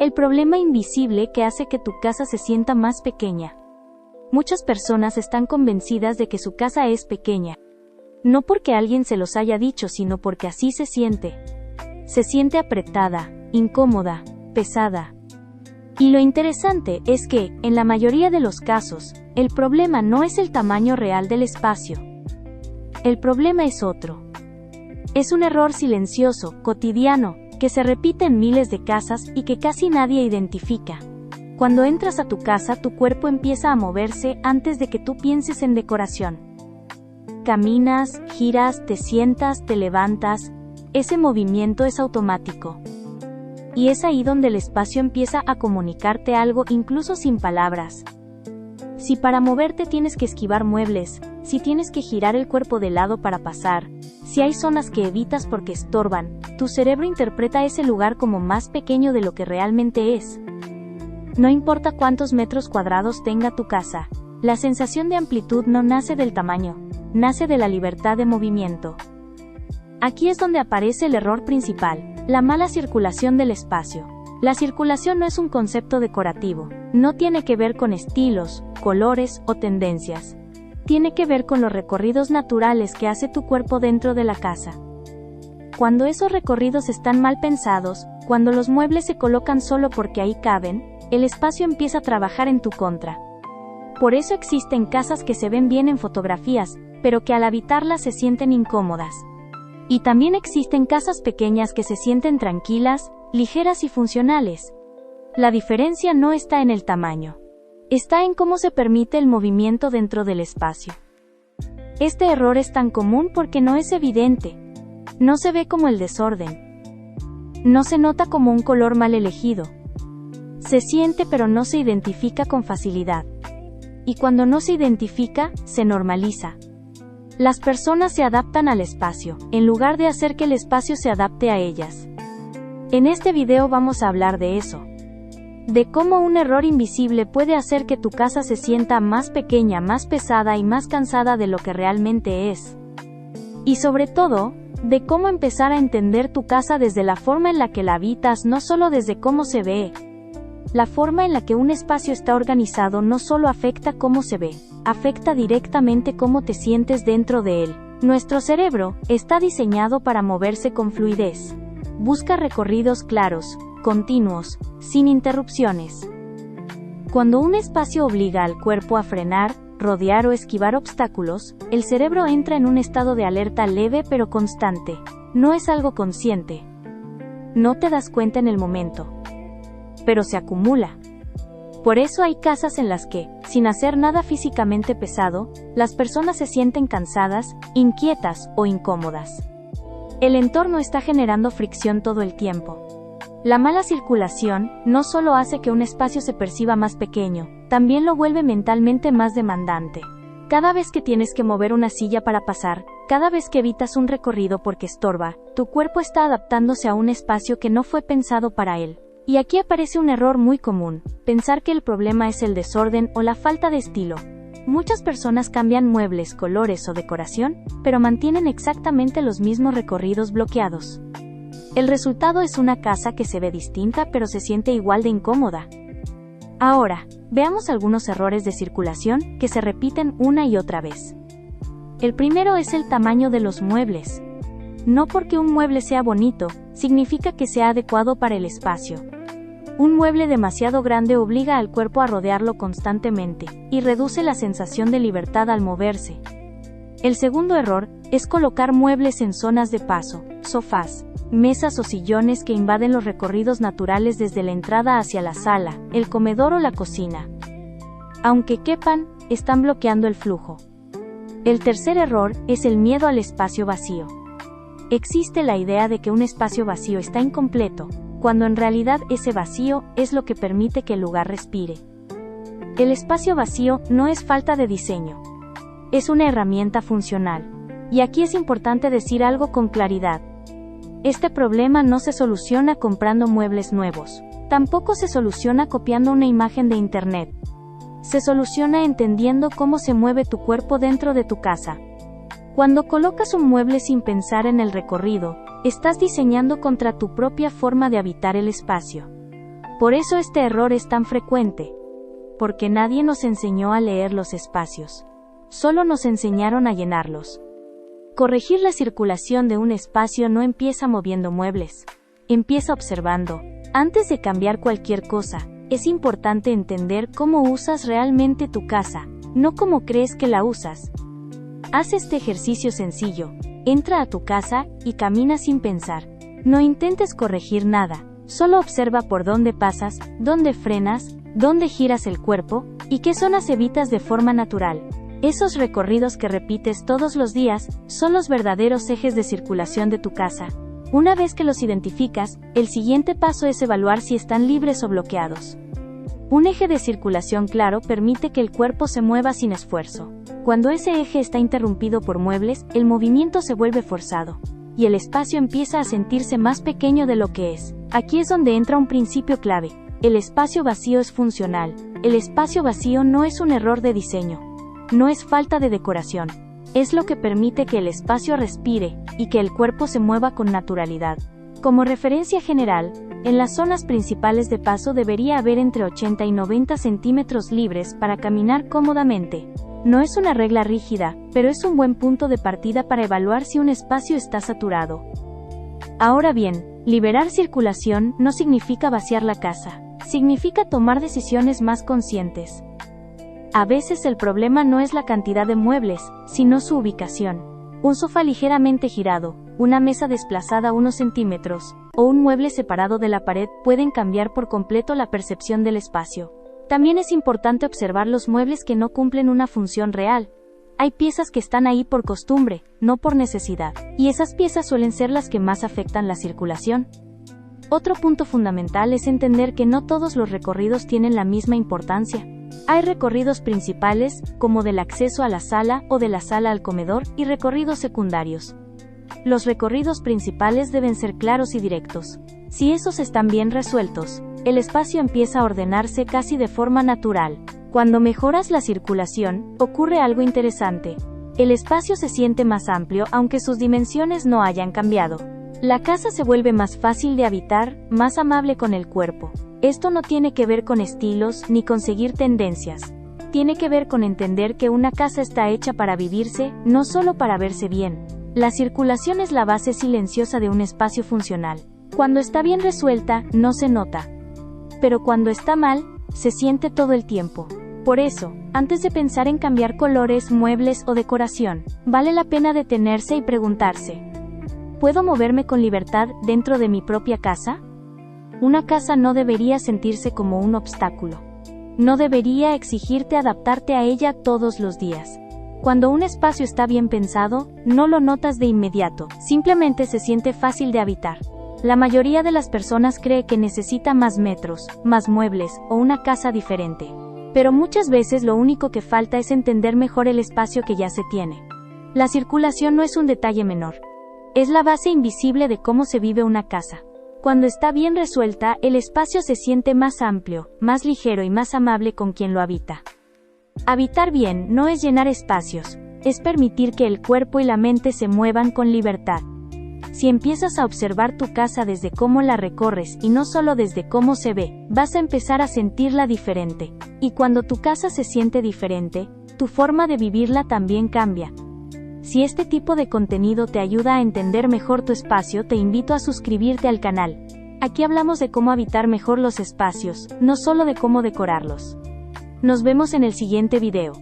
El problema invisible que hace que tu casa se sienta más pequeña. Muchas personas están convencidas de que su casa es pequeña. No porque alguien se los haya dicho, sino porque así se siente. Se siente apretada, incómoda, pesada. Y lo interesante es que, en la mayoría de los casos, el problema no es el tamaño real del espacio. El problema es otro. Es un error silencioso, cotidiano, que se repite en miles de casas y que casi nadie identifica. Cuando entras a tu casa, tu cuerpo empieza a moverse antes de que tú pienses en decoración. Caminas, giras, te sientas, te levantas. Ese movimiento es automático. Y es ahí donde el espacio empieza a comunicarte algo incluso sin palabras. Si para moverte tienes que esquivar muebles, si tienes que girar el cuerpo de lado para pasar, si hay zonas que evitas porque estorban, tu cerebro interpreta ese lugar como más pequeño de lo que realmente es. No importa cuántos metros cuadrados tenga tu casa, la sensación de amplitud no nace del tamaño, nace de la libertad de movimiento. Aquí es donde aparece el error principal, la mala circulación del espacio. La circulación no es un concepto decorativo, no tiene que ver con estilos, colores o tendencias. Tiene que ver con los recorridos naturales que hace tu cuerpo dentro de la casa. Cuando esos recorridos están mal pensados, cuando los muebles se colocan solo porque ahí caben, el espacio empieza a trabajar en tu contra. Por eso existen casas que se ven bien en fotografías, pero que al habitarlas se sienten incómodas. Y también existen casas pequeñas que se sienten tranquilas, ligeras y funcionales. La diferencia no está en el tamaño. Está en cómo se permite el movimiento dentro del espacio. Este error es tan común porque no es evidente. No se ve como el desorden. No se nota como un color mal elegido. Se siente pero no se identifica con facilidad. Y cuando no se identifica, se normaliza. Las personas se adaptan al espacio, en lugar de hacer que el espacio se adapte a ellas. En este video vamos a hablar de eso. De cómo un error invisible puede hacer que tu casa se sienta más pequeña, más pesada y más cansada de lo que realmente es. Y sobre todo, de cómo empezar a entender tu casa desde la forma en la que la habitas, no solo desde cómo se ve. La forma en la que un espacio está organizado no solo afecta cómo se ve, afecta directamente cómo te sientes dentro de él. Nuestro cerebro está diseñado para moverse con fluidez. Busca recorridos claros, continuos, sin interrupciones. Cuando un espacio obliga al cuerpo a frenar, rodear o esquivar obstáculos, el cerebro entra en un estado de alerta leve pero constante. No es algo consciente. No te das cuenta en el momento. Pero se acumula. Por eso hay casas en las que, sin hacer nada físicamente pesado, las personas se sienten cansadas, inquietas o incómodas. El entorno está generando fricción todo el tiempo. La mala circulación no solo hace que un espacio se perciba más pequeño, también lo vuelve mentalmente más demandante. Cada vez que tienes que mover una silla para pasar, cada vez que evitas un recorrido porque estorba, tu cuerpo está adaptándose a un espacio que no fue pensado para él. Y aquí aparece un error muy común, pensar que el problema es el desorden o la falta de estilo. Muchas personas cambian muebles, colores o decoración, pero mantienen exactamente los mismos recorridos bloqueados. El resultado es una casa que se ve distinta pero se siente igual de incómoda. Ahora, veamos algunos errores de circulación que se repiten una y otra vez. El primero es el tamaño de los muebles. No porque un mueble sea bonito, significa que sea adecuado para el espacio. Un mueble demasiado grande obliga al cuerpo a rodearlo constantemente, y reduce la sensación de libertad al moverse. El segundo error es colocar muebles en zonas de paso, sofás, mesas o sillones que invaden los recorridos naturales desde la entrada hacia la sala, el comedor o la cocina. Aunque quepan, están bloqueando el flujo. El tercer error es el miedo al espacio vacío. Existe la idea de que un espacio vacío está incompleto, cuando en realidad ese vacío es lo que permite que el lugar respire. El espacio vacío no es falta de diseño. Es una herramienta funcional. Y aquí es importante decir algo con claridad. Este problema no se soluciona comprando muebles nuevos. Tampoco se soluciona copiando una imagen de internet. Se soluciona entendiendo cómo se mueve tu cuerpo dentro de tu casa. Cuando colocas un mueble sin pensar en el recorrido, estás diseñando contra tu propia forma de habitar el espacio. Por eso este error es tan frecuente. Porque nadie nos enseñó a leer los espacios. Solo nos enseñaron a llenarlos. Corregir la circulación de un espacio no empieza moviendo muebles. Empieza observando. Antes de cambiar cualquier cosa, es importante entender cómo usas realmente tu casa, no cómo crees que la usas. Haz este ejercicio sencillo. Entra a tu casa y camina sin pensar. No intentes corregir nada. Solo observa por dónde pasas, dónde frenas, dónde giras el cuerpo, y qué zonas evitas de forma natural. Esos recorridos que repites todos los días, son los verdaderos ejes de circulación de tu casa. Una vez que los identificas, el siguiente paso es evaluar si están libres o bloqueados. Un eje de circulación claro permite que el cuerpo se mueva sin esfuerzo. Cuando ese eje está interrumpido por muebles, el movimiento se vuelve forzado, y el espacio empieza a sentirse más pequeño de lo que es. Aquí es donde entra un principio clave. El espacio vacío es funcional. El espacio vacío no es un error de diseño. No es falta de decoración. Es lo que permite que el espacio respire, y que el cuerpo se mueva con naturalidad. Como referencia general, en las zonas principales de paso debería haber entre 80 y 90 centímetros libres para caminar cómodamente. No es una regla rígida, pero es un buen punto de partida para evaluar si un espacio está saturado. Ahora bien, liberar circulación no significa vaciar la casa. Significa tomar decisiones más conscientes. A veces el problema no es la cantidad de muebles, sino su ubicación. Un sofá ligeramente girado, una mesa desplazada unos centímetros, o un mueble separado de la pared pueden cambiar por completo la percepción del espacio. También es importante observar los muebles que no cumplen una función real. Hay piezas que están ahí por costumbre, no por necesidad, y esas piezas suelen ser las que más afectan la circulación. Otro punto fundamental es entender que no todos los recorridos tienen la misma importancia. Hay recorridos principales, como del acceso a la sala o de la sala al comedor, y recorridos secundarios. Los recorridos principales deben ser claros y directos. Si esos están bien resueltos, el espacio empieza a ordenarse casi de forma natural. Cuando mejoras la circulación, ocurre algo interesante. El espacio se siente más amplio aunque sus dimensiones no hayan cambiado. La casa se vuelve más fácil de habitar, más amable con el cuerpo. Esto no tiene que ver con estilos ni con seguir tendencias. Tiene que ver con entender que una casa está hecha para vivirse, no solo para verse bien. La circulación es la base silenciosa de un espacio funcional. Cuando está bien resuelta, no se nota. Pero cuando está mal, se siente todo el tiempo. Por eso, antes de pensar en cambiar colores, muebles o decoración, vale la pena detenerse y preguntarse: ¿puedo moverme con libertad dentro de mi propia casa? Una casa no debería sentirse como un obstáculo. No debería exigirte adaptarte a ella todos los días. Cuando un espacio está bien pensado, no lo notas de inmediato, simplemente se siente fácil de habitar. La mayoría de las personas cree que necesita más metros, más muebles, o una casa diferente. Pero muchas veces lo único que falta es entender mejor el espacio que ya se tiene. La circulación no es un detalle menor. Es la base invisible de cómo se vive una casa. Cuando está bien resuelta, el espacio se siente más amplio, más ligero y más amable con quien lo habita. Habitar bien no es llenar espacios, es permitir que el cuerpo y la mente se muevan con libertad. Si empiezas a observar tu casa desde cómo la recorres y no solo desde cómo se ve, vas a empezar a sentirla diferente. Y cuando tu casa se siente diferente, tu forma de vivirla también cambia. Si este tipo de contenido te ayuda a entender mejor tu espacio, te invito a suscribirte al canal. Aquí hablamos de cómo habitar mejor los espacios, no solo de cómo decorarlos. Nos vemos en el siguiente video.